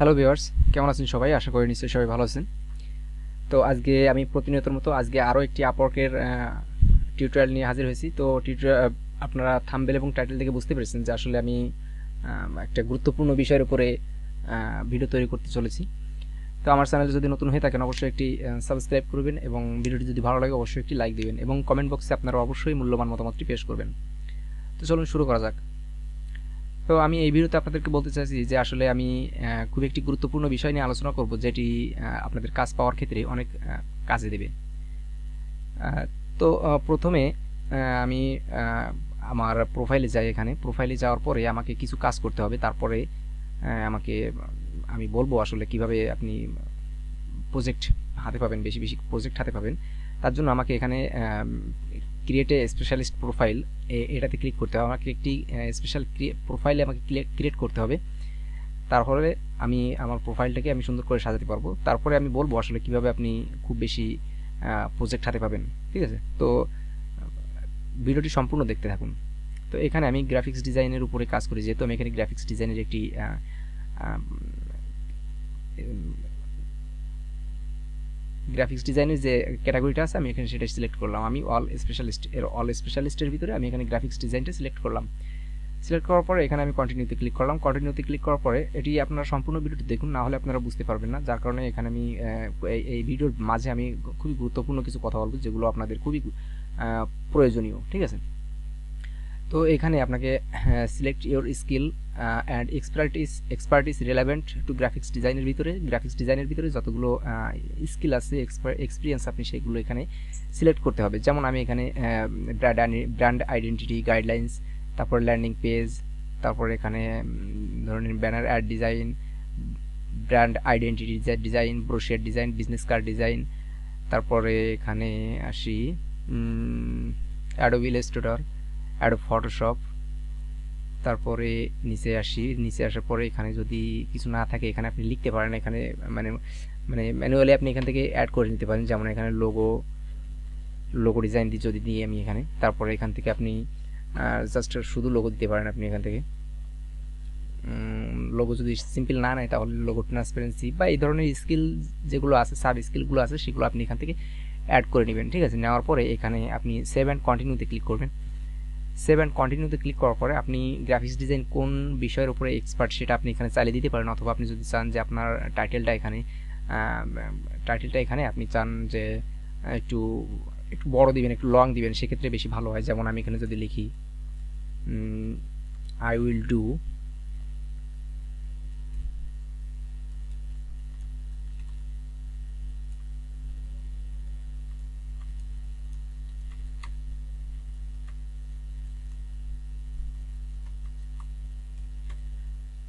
Hello viewers, কেমন আছেন সবাই? আশা করি নিশ্চয়ই সবাই ভালো আছেন। তো আজকে আমি প্রতিনিয়তর মতো আজকে আরও একটি আপওয়ার্কের টিউটোরিয়াল নিয়ে হাজির হয়েছি। তো টিউটোরিয়াল আপনারা থাম্বনেল এবং টাইটেল থেকে বুঝতে পেরেছেন যে আসলে আমি একটা গুরুত্বপূর্ণ বিষয়ের উপরে ভিডিও তৈরি করতে চলেছি। তো আমার চ্যানেলে যদি নতুন হয়ে থাকেন অবশ্যই একটি সাবস্ক্রাইব করবেন এবং ভিডিওটি যদি ভালো লাগে অবশ্যই একটি লাইক দিবেন এবং কমেন্ট বক্সে আপনারা অবশ্যই মূল্যবান মতামতটি পেশ করবেন। তো চলুন শুরু করা যাক। তো আমি এই ভিডিওতে আপনাদেরকে বলতে চাইছি যে আসলে আমি খুব একটি গুরুত্বপূর্ণ বিষয় নিয়ে আলোচনা করব, যেটি আপনাদের কাজ পাওয়ার ক্ষেত্রে অনেক কাজে দেবে। আহ, তো প্রথমে আমি আমার প্রোফাইলে যাই। এখানে প্রোফাইলে যাওয়ার পরে আমাকে কিছু কাজ করতে হবে। তারপরে আমাকে আমি বলবো আসলে কিভাবে আপনি প্রজেক্ট হাতে পাবেন, বেশি বেশি প্রজেক্ট হাতে পাবেন। তার জন্য আমাকে এখানে ক্রিয়েট এ স্পেশালিস্ট প্রোফাইল এটাতে ক্লিক করতে হবে। আমাকে একটি স্পেশাল প্রোফাইলে আমাকে ক্রিয়েট করতে হবে। তারপরে আমি আমার প্রোফাইলটাকে আমি সুন্দর করে সাজাতে পারবো। তারপরে আমি বলবো আসলে কিভাবে আপনি খুব বেশি প্রজেক্ট হাতে পাবেন। ঠিক আছে, তো ভিডিওটি সম্পূর্ণ দেখতে থাকুন। তো এখানে আমি গ্রাফিক্স ডিজাইনের উপরে কাজ করি, যেহেতু আমি এখানে গ্রাফিক্স ডিজাইনের একটি গ্রাফিক্স ডিজাইনের যে ক্যাটাগরিটা আছে আমি এখানে সেটা সিলেক্ট করলাম। আমি অল স্পেশালিস্টের ভিতরে আমি এখানে গ্রাফিক্স ডিজাইনটা সিলেক্ট করলাম। সিলেক্ট করার পরে এখানে আমি কন্টিনিউতে ক্লিক করলাম। কন্টিনিউতে ক্লিক করার পরে এটি আপনারা সম্পূর্ণ ভিডিওটি দেখুন, না হলে আপনারা বুঝতে পারবেন না। যার কারণে এখানে আমি এই ভিডিওর মাঝে আমি খুবই গুরুত্বপূর্ণ কিছু কথা বলবো, যেগুলো আপনাদের খুবই প্রয়োজনীয়। ঠিক আছে, তো এখানে আপনাকে select your skill and expertise relevant two graphics ডিজাইনের ভিতরে যতগুলো স্কিল আছে, এক্সপিরিয়েন্স, আপনি সেগুলো এখানে সিলেক্ট করতে হবে। যেমন আমি এখানে ব্র্যান্ড আইডেন্টিটি গাইডলাইন্স, তারপর ল্যান্ডিং পেজ, তারপর এখানে ধরুন banner add design, brand identity design, brochure design, business card design, তারপরে এখানে আসি অ্যাডোবি ইলাস্ট্রেটর, অ্যাডোব ফটোশপ। তারপরে নিচে আসার পরে এখানে যদি কিছু না থাকে এখানে আপনি লিখতে পারেন। এখানে মানে মানে ম্যানুয়ালি আপনি এখান থেকে অ্যাড করে নিতে পারেন। যেমন এখানে লোগো ডিজাইন যদি দিই আমি এখানে, তারপরে এখান থেকে আপনি জাস্ট শুধু লোগো দিতে পারেন। আপনি এখান থেকে লোগো যদি সিম্পল না নেয় তাহলে লোগো ট্রান্সপারেন্সি বা এই ধরনের স্কিল যেগুলো আছে, সাব স্কিলগুলো আছে, সেগুলো আপনি এখান থেকে অ্যাড করে নেবেন। ঠিক আছে, নেওয়ার পরে এখানে আপনি সেভ অ্যান্ড কন্টিনিউতে ক্লিক করবেন। সেভ অ্যান্ড কন্টিনিউতে ক্লিক করার পরে আপনি গ্রাফিক্স ডিজাইন কোন বিষয়ের উপরে এক্সপার্ট সেটা আপনি এখানে চালিয়ে দিতে পারেন, অথবা আপনি যদি চান যে আপনার টাইটেলটা এখানে আপনি চান যে একটু একটু বড় দিবেন, একটু লং দিবেন, সেক্ষেত্রে বেশি ভালো হয়। যেমন আমি এখানে যদি লিখি আই উইল ডু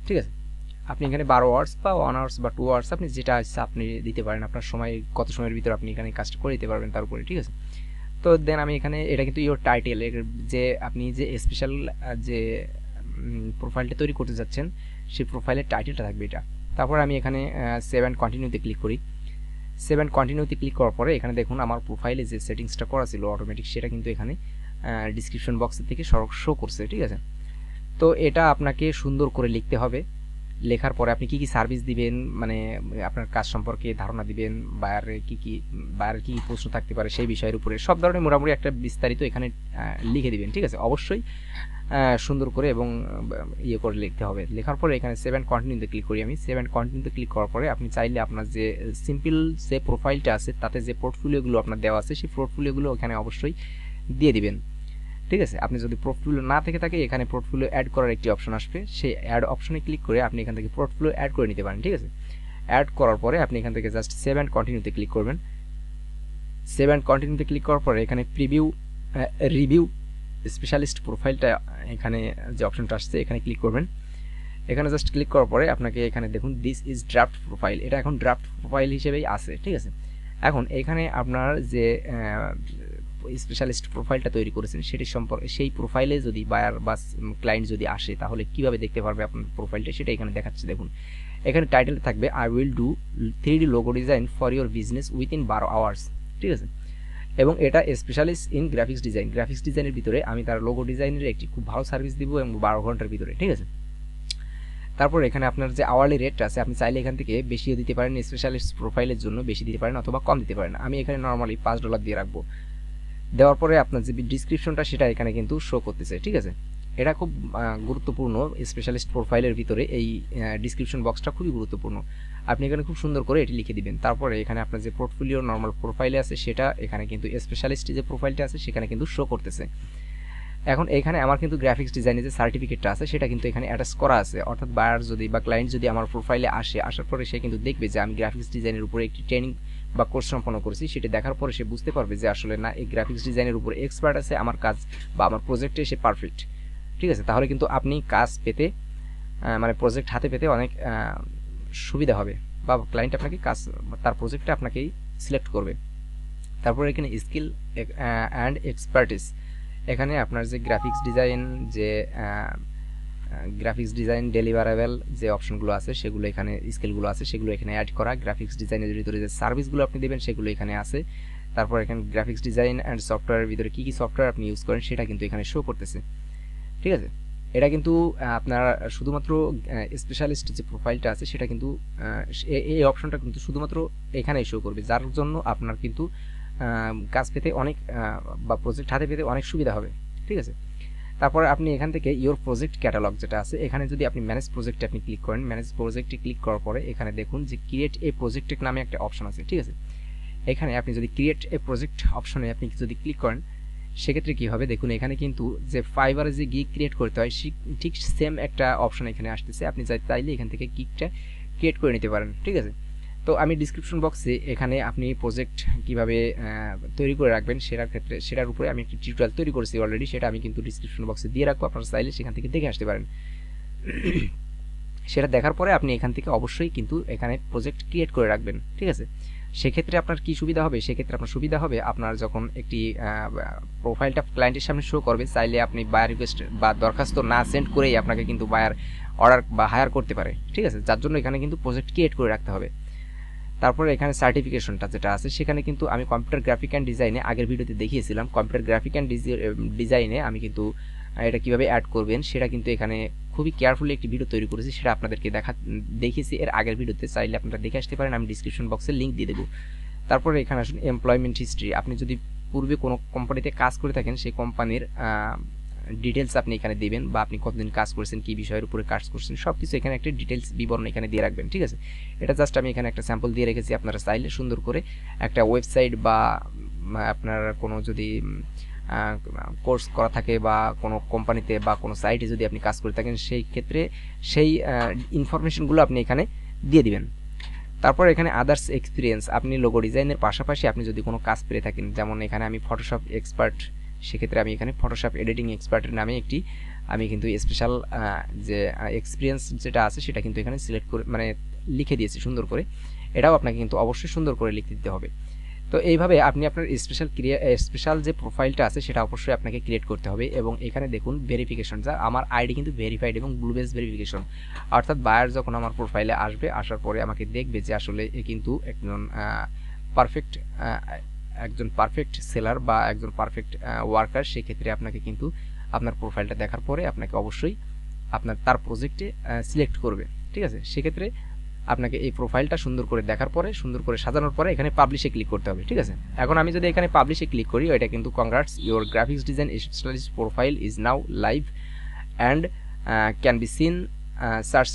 ঠিক আছে, আপনি এখানে 12 আওয়ার্স বা 1 আওয়ার্স বা 2 আওয়ার্স আপনি যেটা ইচ্ছা আপনি দিতে পারেন। আপনার সময় কত সময়ের ভিতরে আপনি এখানে কাজটা করে দিতে পারবেন তার উপরে। ঠিক আছে, তো দেন আমি এখানে এটা কিন্তু ইওর টাইটেল, যে আপনি যে স্পেশাল যে প্রোফাইলটা তৈরি করতে যাচ্ছেন সেই প্রোফাইলের টাইটেলটা থাকবে এটা। তারপর আমি এখানে সেভ অ্যান্ড কন্টিনিউতে ক্লিক করি। সেভ অ্যান্ড কন্টিনিউতে ক্লিক করার পরে এখানে দেখুন আমার প্রোফাইলে যে সেটিংসটা করা ছিল অটোমেটিক, সেটা কিন্তু এখানে ডিসক্রিপশন বক্সের থেকে শো করছে। ঠিক আছে, তো এটা আপনাকে সুন্দর করে লিখতে হবে। লেখার পরে আপনি কি কি সার্ভিস দিবেন, মানে আপনার কাজ সম্পর্কে ধারণা দিবেন, বায়ারের কি প্রশ্ন থাকতে পারে সেই বিষয়ের উপরে সব ধরনের মোটামুটি একটা বিস্তারিত এখানে লিখে দিবেন। ঠিক আছে, অবশ্যই সুন্দর করে এবং ইয়ে করে লিখতে হবে। লেখার পরে এখানে সেভ অ্যান্ড কন্টিনিউতে ক্লিক করি। আমি সেভ অ্যান্ড কন্টিনিউতে ক্লিক করার পরে আপনি চাইলে আপনার যে সিম্পল যে প্রোফাইলটা আছে তাতে যে পোর্টফোলিওগুলো আপনার দেওয়া আছে সেই পোর্টফোলিওগুলো এখানে অবশ্যই দিয়ে দিবেন। ঠিক আছে, আপনি যদি পোর্টফোলিও না থেকে থাকে এখানে পোর্টফোলিও অ্যাড করার একটি অপশন আসবে, সেই অ্যাড অপশনে ক্লিক করে আপনি এখান থেকে পোর্টফোলিও অ্যাড করে নিতে পারেন। ঠিক আছে, অ্যাড করার পরে আপনি এখান থেকে জাস্ট সেভ অ্যান্ড কন্টিনিউতে ক্লিক করবেন। সেভ অ্যান্ড কন্টিনিউতে ক্লিক করার পরে এখানে রিভিউ স্পেশালিস্ট প্রোফাইলটা এখানে যে অপশনটা আসছে এখানে ক্লিক করবেন। এখানে জাস্ট ক্লিক করার পরে আপনাকে এখানে দেখুন দিস ইজ ড্রাফট প্রোফাইল, এটা এখন ড্রাফট প্রোফাইল হিসেবেই আছে। ঠিক আছে, এখন এখানে আপনার যে স্পেশালিস্ট প্রোফাইলটা তৈরি করেছেন সেটির সম্পর্কে সেই প্রোফাইলে যদি বায়ার বা ক্লায়েন্ট যদি আসে তাহলে কিভাবে দেখতে পারবে আপনার প্রোফাইলটা সেটা এখানে দেখাচ্ছে। দেখুন এখানে টাইটেল থাকবে I will do 3D logo design for your business within 12 hours. ঠিক আছে, এবং এটা স্পেশালিস্ট ইন গ্রাফিক্স ডিজাইনের ভিতরে আমি তার লোগো ডিজাইনের একটি খুব ভালো সার্ভিস দিব এবং 12 ঘন্টার ভিতরে। ঠিক আছে, তারপর এখানে আপনার যে আওয়ারলি রেটটা আছে আপনি চাইলে এখান থেকে বেশিও দিতে পারেন, স্পেশালিস্ট প্রোফাইলের জন্য বেশি দিতে পারেন অথবা কম দিতে পারেন। আমি এখানে নর্মালি $5 দিয়ে রাখবো। দেওয়ার পরে আপনার যে ডিসক্রিপশনটা সেটা এখানে কিন্তু শো করতেছে, ঠিক আছে। এটা খুব গুরুত্বপূর্ণ, স্পেশালিস্ট প্রোফাইলের ভিতরে এই ডিসক্রিপশন বক্সটা খুবই গুরুত্বপূর্ণ। আপনি এখানে খুব সুন্দর করে এটি লিখে দিবেন। তারপরে এখানে আপনার যে পোর্টফোলিও নর্মাল প্রোফাইলে আছে সেটা এখানে কিন্তু স্পেশালিস্ট যে প্রোফাইলটা আছে সেখানে কিন্তু শো করতেছে। এখন এখানে আমার কিন্তু গ্রাফিক্স ডিজাইনের যে সার্টিফিকেটটা আছে সেটা কিন্তু এখানে অ্যাটাচ করা আছে, অর্থাৎ বায়ার যদি বা ক্লায়েন্ট যদি আমার প্রোফাইলে আসার পরে সে কিন্তু দেখবে যে আমি গ্রাফিক্স ডিজাইনের উপরে একটি ট্রেনিং বা কোর্স সম্পন্ন করেছি, সেটা দেখার পরে সে বুঝতে পারবে যে আসলে না এই গ্রাফিক্স ডিজাইনের উপরে এক্সপার্ট আছে, আমার কাজ বা আমার প্রজেক্টে সে পারফেক্ট, ঠিক আছে। তাহলে কিন্তু আপনি কাজ পেতে মানে প্রজেক্ট হাতে পেতে অনেক সুবিধা হবে, বা ক্লায়েন্ট আপনাকে কাজ তার প্রজেক্টটা আপনাকেই সিলেক্ট করবে। তারপর এখানে স্কিল অ্যান্ড এক্সপার্টিস, এখানে আপনার যে গ্রাফিক্স ডিজাইন ডেলিভারেবল যে অপশনগুলো আছে সেগুলো এখানে, স্কিলগুলো আছে সেগুলো এখানে অ্যাড করা। গ্রাফিক্স ডিজাইনের ভিতরে যে সার্ভিসগুলো আপনি দেবেন সেগুলো এখানে আছে। তারপর এখানে গ্রাফিক্স ডিজাইন অ্যান্ড সফটওয়্যারের ভিতরে কী কী সফটওয়্যার আপনি ইউজ করেন সেটা কিন্তু এখানে শো করতেছে, ঠিক আছে। এটা কিন্তু আপনার শুধুমাত্র স্পেশালিস্ট যে প্রোফাইলটা আছে সেটা কিন্তু এই অপশনটা কিন্তু শুধুমাত্র এখানেই শো করবে, যার জন্য আপনার কিন্তু কাজ পেতে অনেক বা প্রজেক্ট হাতে পেতে অনেক সুবিধা হবে, ঠিক আছে। তারপর আপনি এখান থেকে ইওর প্রজেক্ট ক্যাটালগ যেটা আছে এখানে যদি আপনি ম্যানেজ প্রজেক্টে আপনি ক্লিক করেন, ম্যানেজ প্রজেক্টে ক্লিক করার পরে এখানে দেখুন যে ক্রিয়েট এ প্রজেক্ট নামে একটা অপশন আছে, ঠিক আছে। এখানে আপনি যদি ক্রিয়েট এ প্রজেক্ট অপশনে আপনি যদি ক্লিক করেন সেক্ষেত্রে কী হবে দেখুন, এখানে কিন্তু যে ফাইবারে যে গিগ ক্রিয়েট করতে হয় ঠিক সেম একটা অপশন এখানে আসতেছে। আপনি চাইলে এখান থেকে গিগটা ক্রিয়েট করে নিতে পারেন, ঠিক আছে। তো আমি ডিসক্রিপশন বক্সে এখানে আপনি প্রজেক্ট কিভাবে তৈরি করে রাখবেন সেটার উপরে আমি একটি টিউটোরিয়াল তৈরি করেছি অলরেডি, সেটা আমি কিন্তু ডিসক্রিপশন বক্সে দিয়ে রাখবো, আপনারা চাইলে সেখান থেকে দেখে আসতে পারেন। সেটা দেখার পরে আপনি এখান থেকে অবশ্যই কিন্তু এখানে প্রজেক্ট ক্রিয়েট করে রাখবেন, ঠিক আছে। সেক্ষেত্রে আপনার কি সুবিধা হবে, সেক্ষেত্রে আপনার সুবিধা হবে আপনার যখন একটি প্রোফাইলটা ক্লায়েন্টের সামনে শো করবে, চাইলে আপনি বায়ার রিকোয়েস্ট বা দরখাস্ত না সেন্ড করেই আপনাকে কিন্তু বায়ার অর্ডার বা হায়ার করতে পারে, ঠিক আছে। যার জন্য এখানে কিন্তু প্রজেক্ট ক্রিয়েট করে রাখতে হবে। তারপরে এখানে সার্টিফিকেশনটা যেটা আছে সেখানে কিন্তু আমি কম্পিউটার গ্রাফিক অ্যান্ড ডিজাইনে আগের ভিডিওতে দেখিয়েছিলাম। কম্পিউটার গ্রাফিক অ্যান্ড ডিজাইনে আমি কিন্তু এটা কিভাবে অ্যাড করবেন সেটা কিন্তু এখানে খুবই কেয়ারফুলি একটি ভিডিও তৈরি করেছি, সেটা আপনাদেরকে দেখিয়েছি এর আগের ভিডিওতে, চাইলে আপনারা দেখে আসতে পারেন, আমি ডিসক্রিপশন বক্সে লিঙ্ক দিয়ে দেবো। তারপরে এখানে আসুন এমপ্লয়মেন্ট হিস্ট্রি, আপনি যদি পূর্বে কোনো কোম্পানিতে কাজ করে থাকেন সেই কোম্পানির ডিটেলস আপনি এখানে দিবেন, বা আপনি কতদিন কাজ করছেন, কী বিষয়ের উপরে কাজ করছেন সব কিছু এখানে একটা ডিটেলস বিবরণ এখানে দিয়ে রাখবেন, ঠিক আছে। এটা জাস্ট আমি এখানে একটা স্যাম্পল দিয়ে রেখেছি, আপনারা চাইলে সুন্দর করে একটা ওয়েবসাইট বা আপনার কোনো যদি কোর্স করা থাকে বা কোনো কোম্পানিতে বা কোনো সাইটে যদি আপনি কাজ করে থাকেন সেই ক্ষেত্রে সেই ইনফরমেশনগুলো আপনি এখানে দিয়ে দিবেন। তারপর এখানে আদার্স এক্সপিরিয়েন্স, আপনি লোগো ডিজাইনের পাশাপাশি আপনি যদি কোনো কাজ পেয়ে থাকেন, যেমন এখানে আমি ফটোশপ এক্সপার্ট, সেক্ষেত্রে আমি এখানে ফটোশপ এডিটিং এক্সপার্টের নামে একটি আমি কিন্তু স্পেশাল যে এক্সপিরিয়েন্স যেটা আছে সেটা কিন্তু এখানে সিলেক্ট করে মানে লিখে দিয়েছি সুন্দর করে, এটাও আপনাকে কিন্তু অবশ্যই সুন্দর করে লিখতে দিতে হবে। তো এইভাবে আপনি আপনার স্পেশাল যে প্রোফাইলটা আছে সেটা অবশ্যই আপনাকে ক্রিয়েট করতে হবে। এবং এখানে দেখুন ভেরিফিকেশন, যা আমার আইডি কিন্তু ভেরিফাইড এবং ব্লু বেস ভেরিফিকেশন, অর্থাৎ বায়ার যখন আমার প্রোফাইলে আসবে, আসার পরে আমাকে দেখবে যে আসলে এ কিন্তু একজন পারফেক্ট সেলার বা একজন পারফেক্ট ওয়ার্কার। সেক্ষেত্রে আপনাকে কিন্তু আপনার প্রোফাইলটা দেখার পরে আপনাকে অবশ্যই তার প্রজেক্টে সিলেক্ট করবে, ঠিক আছে। সেক্ষেত্রে আপনাকে এই প্রোফাইলটা সুন্দর করে দেখার পরে, সুন্দর করে সাজানোর পরে এখানে পাবলিশে ক্লিক করতে হবে, ঠিক আছে। এখন আমি যদি এখানে পাবলিশে ক্লিক করি, এটা কিন্তু congrats, your graphics design specialist profile is now live and can be seen search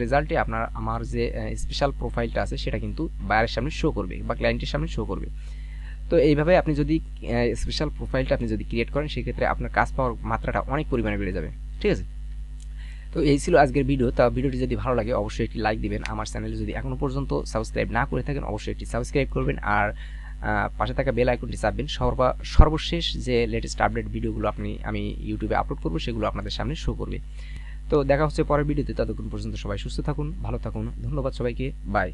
রেজাল্টে আমার যে স্পেশাল প্রোফাইলটা আছে সেটা কিন্তু বায়ারের সামনে শো করবে বা ক্লায়েন্টের সামনে শো করবে। তো এইভাবে আপনি যদি স্পেশাল প্রোফাইলটা আপনি যদি ক্রিয়েট করেন সেক্ষেত্রে আপনার কাজ পাওয়ার মাত্রাটা অনেক পরিমাণে বেড়ে যাবে, ঠিক আছে। তো এই ছিল আজকের ভিডিও। তা ভিডিওটি যদি ভালো লাগে অবশ্যই একটি লাইক দিবেন, আমার চ্যানেলে যদি এখনও পর্যন্ত সাবস্ক্রাইব না করে থাকেন অবশ্যই একটি সাবস্ক্রাইব করবেন, আর পাশে থাকা বেল আইকনটি চাপবেন। সর্বশেষ যে লেটেস্ট আপডেট ভিডিওগুলো আমি ইউটিউবে আপলোড করবো সেগুলো আপনাদের সামনে শো করবে। তো দেখা হচ্ছে পরের ভিডিওতে, ততক্ষণ পর্যন্ত সবাই সুস্থ থাকুন, ভালো থাকুন, ধন্যবাদ সবাইকে, বাই।